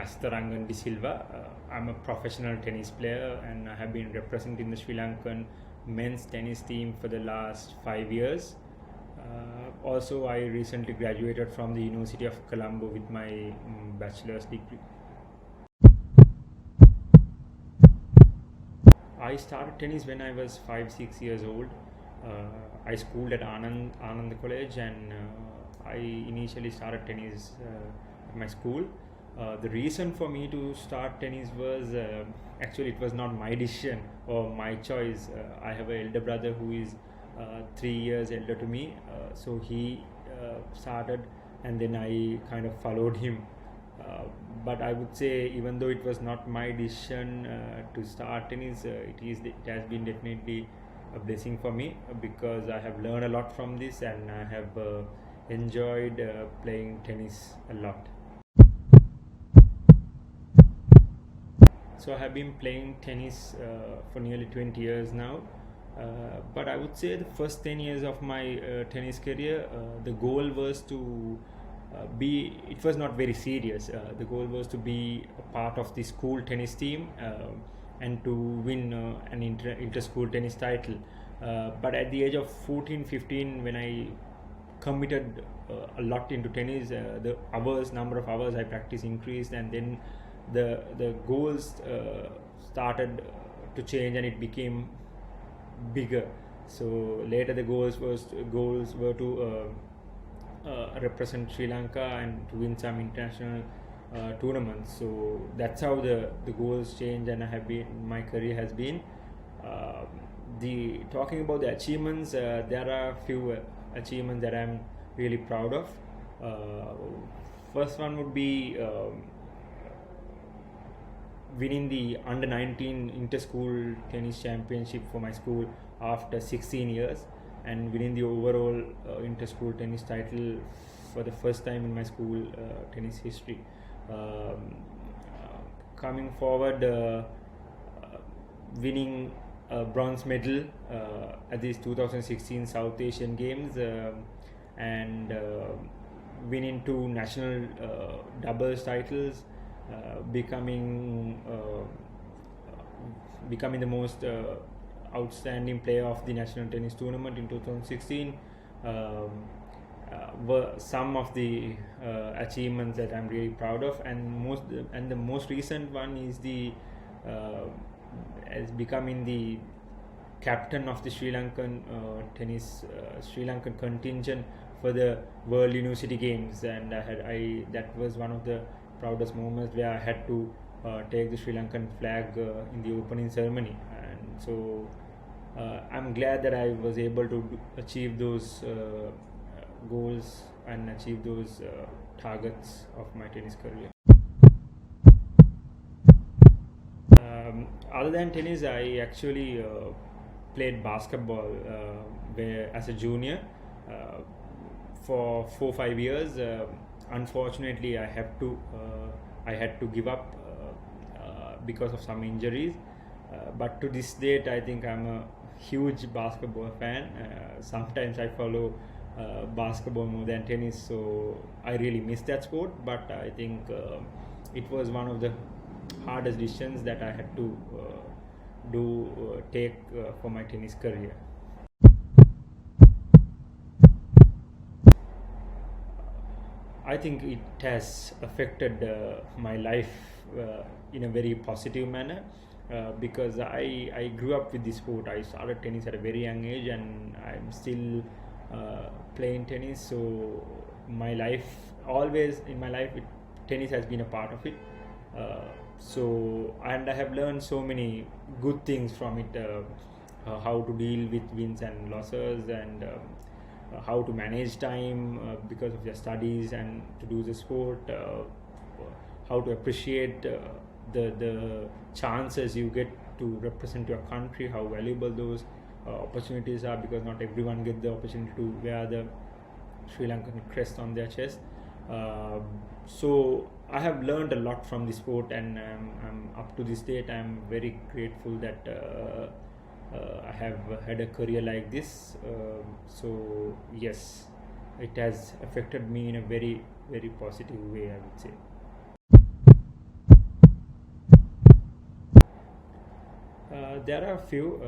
Astarangan De Silva. I'm a professional tennis player and I have been representing the Sri Lankan men's tennis team for the last 5 years. Also, I recently graduated from the University of Colombo with my bachelor's degree. I started tennis when I was 5-6 years old. I schooled at Anand College and I initially started tennis at my school. The reason for me to start tennis was actually it was not my decision or my choice. I have an elder brother who is 3 years elder to me, so he started and then I kind of followed him. But I would say, even though it was not my decision to start tennis, it has been definitely a blessing for me because I have learned a lot from this and I have enjoyed playing tennis a lot. So I have been playing tennis for nearly 20 years now. But I would say the first 10 years of my tennis career, the goal was to it was not very serious. The goal was to be a part of the school tennis team and to win an inter-school tennis title. But at the age of 14-15, when I committed a lot into tennis, the number of hours I practiced increased, and then the goals started to change and it became bigger. So later the goals were to represent Sri Lanka and to win some international tournaments. So that's how the goals change, and my career has been. Talking about the achievements, there are a few achievements that I'm really proud of. First one would be winning the under 19 inter-school tennis championship for my school after 16 years, and winning the overall inter-school tennis title for the first time in my school tennis history. Coming forward, winning a bronze medal at these 2016 South Asian Games, and winning 2 national doubles titles, becoming the most outstanding player of the national tennis tournament in 2016 were some of the achievements that I'm really proud of, and the most recent one is as becoming the captain of the Sri Lankan Sri Lankan contingent for the World University Games, and that was one of the proudest moments where I had to take the Sri Lankan flag in the opening ceremony. And so I'm glad that I was able to achieve those goals and achieve those targets of my tennis career. Other than tennis, I actually played basketball as a junior for 4-5 years. Unfortunately, I had to give up because of some injuries. But to this date, I think I'm a huge basketball fan. Sometimes I follow basketball more than tennis, so I really miss that sport. But I think it was one of the hardest decisions that I had to take for my tennis career. I think it has affected my life in a very positive manner because I grew up with this sport. I started tennis at a very young age and I'm still playing tennis. So my life, always in my life, tennis has been a part of it. And I have learned so many good things from it, how to deal with wins and losses, and how to manage time because of their studies and to do the sport, how to appreciate the chances you get to represent your country, how valuable those opportunities are, because not everyone gets the opportunity to wear the Sri Lankan crest on their chest. So I have learned a lot from the sport, and I'm up to this date I'm very grateful that I have had a career like this. So yes, it has affected me in a very, very positive way, I would say. There are a few.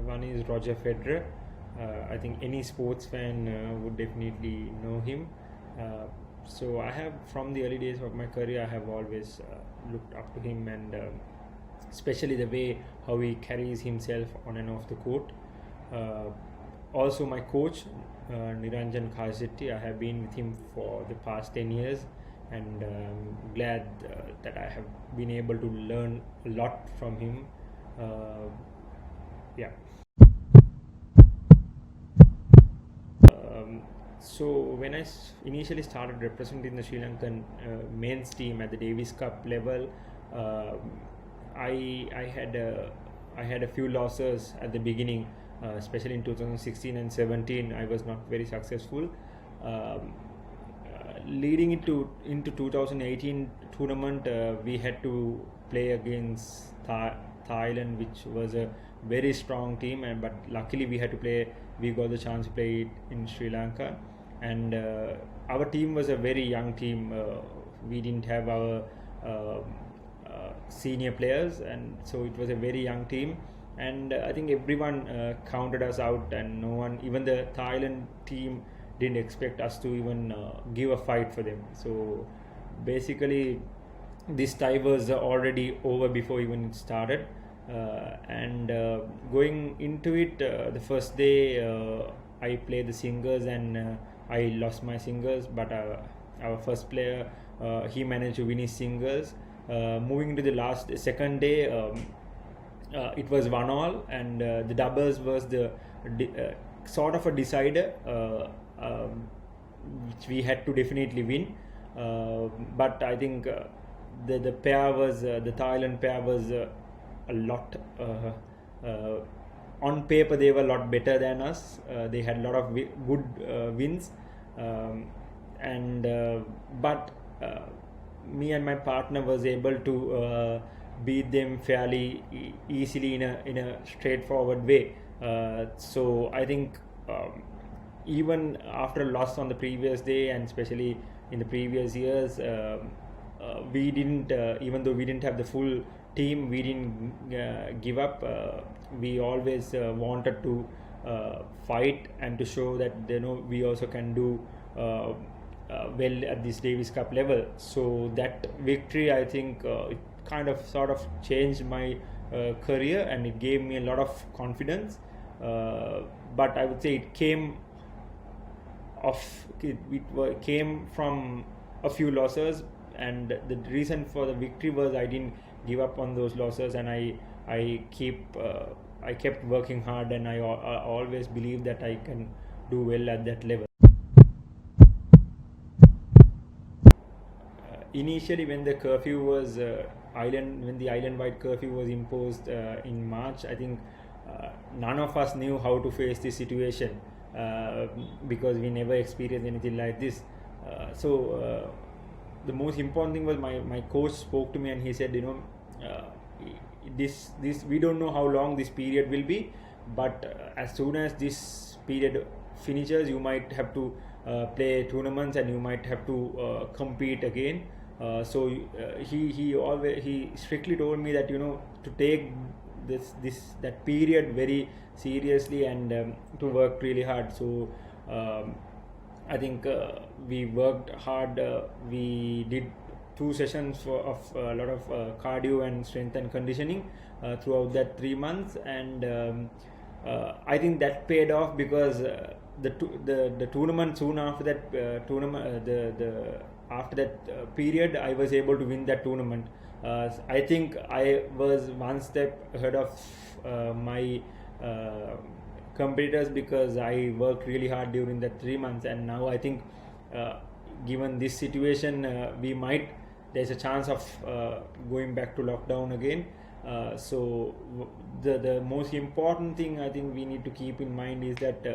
One is Roger Federer. I think any sports fan would definitely know him. So I have, from the early days of my career, I have always looked up to him, and especially the way how he carries himself on and off the court. Uh, Also, my coach, Niranjan Khasetti, I have been with him for the past 10 years, and glad that I have been able to learn a lot from him. Yeah. So when I initially started representing the Sri Lankan men's team at the Davis Cup level, uh, I had a few losses at the beginning, especially in 2016 and 17. I was not very successful. Leading into 2018 tournament, we had to play against Thailand, which was a very strong team, and but luckily we got the chance to play it in Sri Lanka, and our team was a very young team. We didn't have our senior players, and so it was a very young team, and I think everyone counted us out, and no one, even the Thailand team, didn't expect us to even give a fight for them. So basically this tie was already over before even it started, and going into it, the first day I played the singles, and I lost my singles, but our first player, he managed to win his singles. Moving into the second day, it was 1-1, and the doubles was the sort of a decider, which we had to definitely win. But I think the pair was the Thailand pair was a lot. On paper, they were a lot better than us. They had a lot of good wins, and but me and my partner was able to beat them fairly easily in a straightforward way. So I think even after a loss on the previous day, and especially in the previous years, we didn't, even though we didn't have the full team, we didn't give up. We always wanted to fight and to show that we also can do well at this Davis Cup level. So that victory, I think, it kind of sort of changed my career, and it gave me a lot of confidence. But I would say it came from a few losses, and the reason for the victory was I didn't give up on those losses, and I kept working hard, and I always believe that I can do well at that level. Initially, when the curfew was when the island-wide curfew was imposed in March, I think none of us knew how to face this situation, because we never experienced anything like this. So the most important thing was my coach spoke to me, and he said, this we don't know how long this period will be, but as soon as this period finishes, you might have to play tournaments, and you might have to compete again. So he strictly told me that to take that period very seriously, and to work really hard. So I think we worked hard. We did 2 sessions of a lot of cardio and strength and conditioning throughout that 3 months, and I think that paid off, because the tournament soon after that after that period, I was able to win that tournament. I think I was one step ahead of my competitors, because I worked really hard during that 3 months, and now I think, given this situation, there's a chance of going back to lockdown again. So the most important thing I think we need to keep in mind is that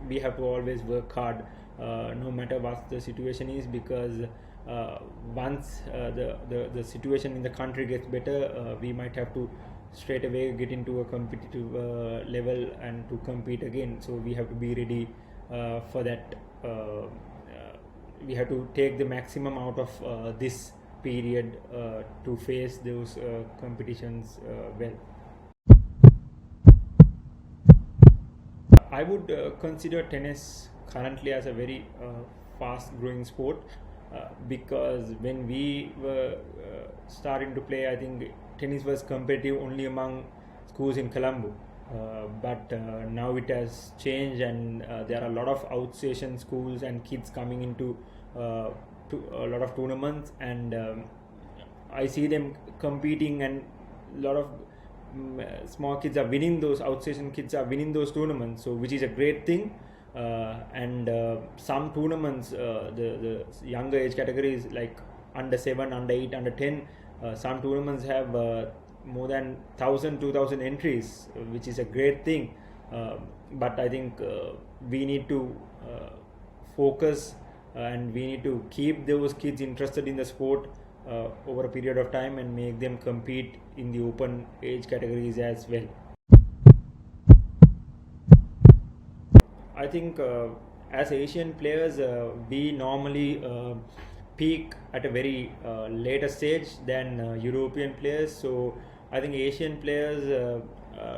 we have to always work hard, no matter what the situation is, because once the situation in the country gets better, we might have to straight away get into a competitive level and to compete again. So we have to be ready for that. We have to take the maximum out of this period to face those competitions well. I would consider tennis currently as a very fast growing sport because when we were starting to play, I think tennis was competitive only among schools in Colombo. But now it has changed, and there are a lot of outstation schools and kids coming into to a lot of tournaments, and I see them competing, and a lot of small kids are winning those outstation kids are winning those tournaments, so which is a great thing. And some tournaments, the younger age categories like under 7, under 8, under 10, some tournaments have more than 1,000 2,000 entries, which is a great thing. But I think we need to focus and we need to keep those kids interested in the sport over a period of time and make them compete in the open age categories as well. I think as Asian players, we normally peak at a very later stage than European players. So I think Asian players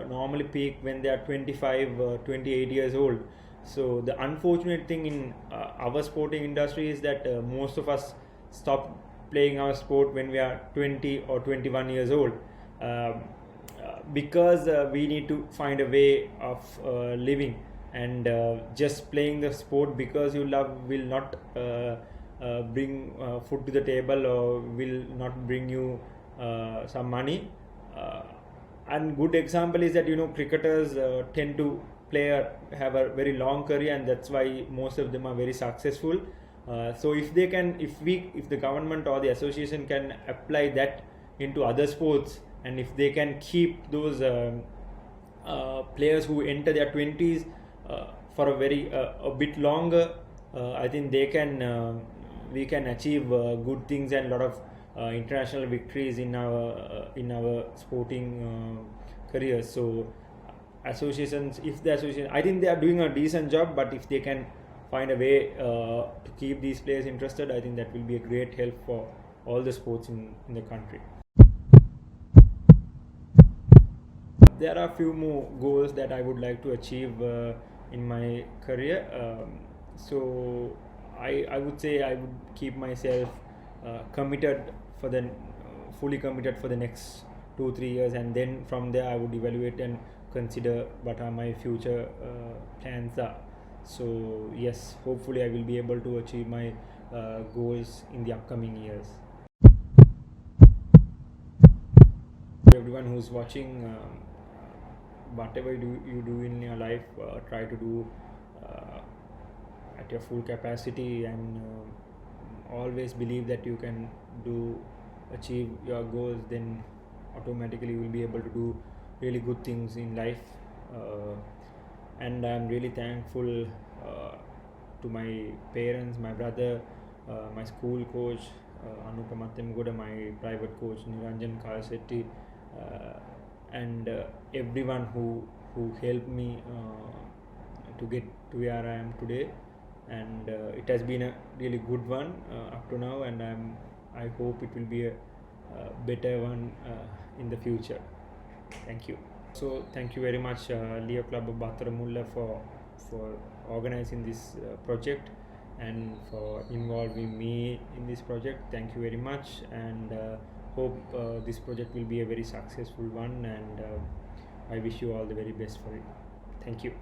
normally peak when they are 25, 28 years old. So the unfortunate thing in our sporting industry is that most of us stop playing our sport when we are 20 or 21 years old. Because we need to find a way of living, and just playing the sport because you love will not bring food to the table or will not bring you some money. And good example is that cricketers tend to have a very long career, and that's why most of them are very successful. So if the government or the association can apply that into other sports, and if they can keep those players who enter their 20s for a bit longer, I think we can achieve good things and a lot of international victories in our sporting careers. So associations, I think they are doing a decent job, but if they can find a way to keep these players interested, I think that will be a great help for all the sports in the country. There are a few more goals that I would like to achieve in my career. So I would say I would keep myself fully committed for the next 2-3 years, and then from there I would evaluate and consider what are my future plans are. So yes, hopefully I will be able to achieve my goals in the upcoming years. Everyone who's watching, whatever you do in your life, try to do at your full capacity, and always believe that you can achieve your goals. Then automatically you will be able to do really good things in life. And I'm really thankful to my parents, my brother, my school coach Anupa Mattemgoda, my private coach Niranjan Kalasetti, and everyone who helped me to get to where I am today. And it has been a really good one up to now, and I hope it will be a better one in the future. Thank you. So thank you very much, Leo Club of Batharamulla, for organizing this project and for involving me in this project. Thank you very much, and hope this project will be a very successful one, and I wish you all the very best for it. Thank you.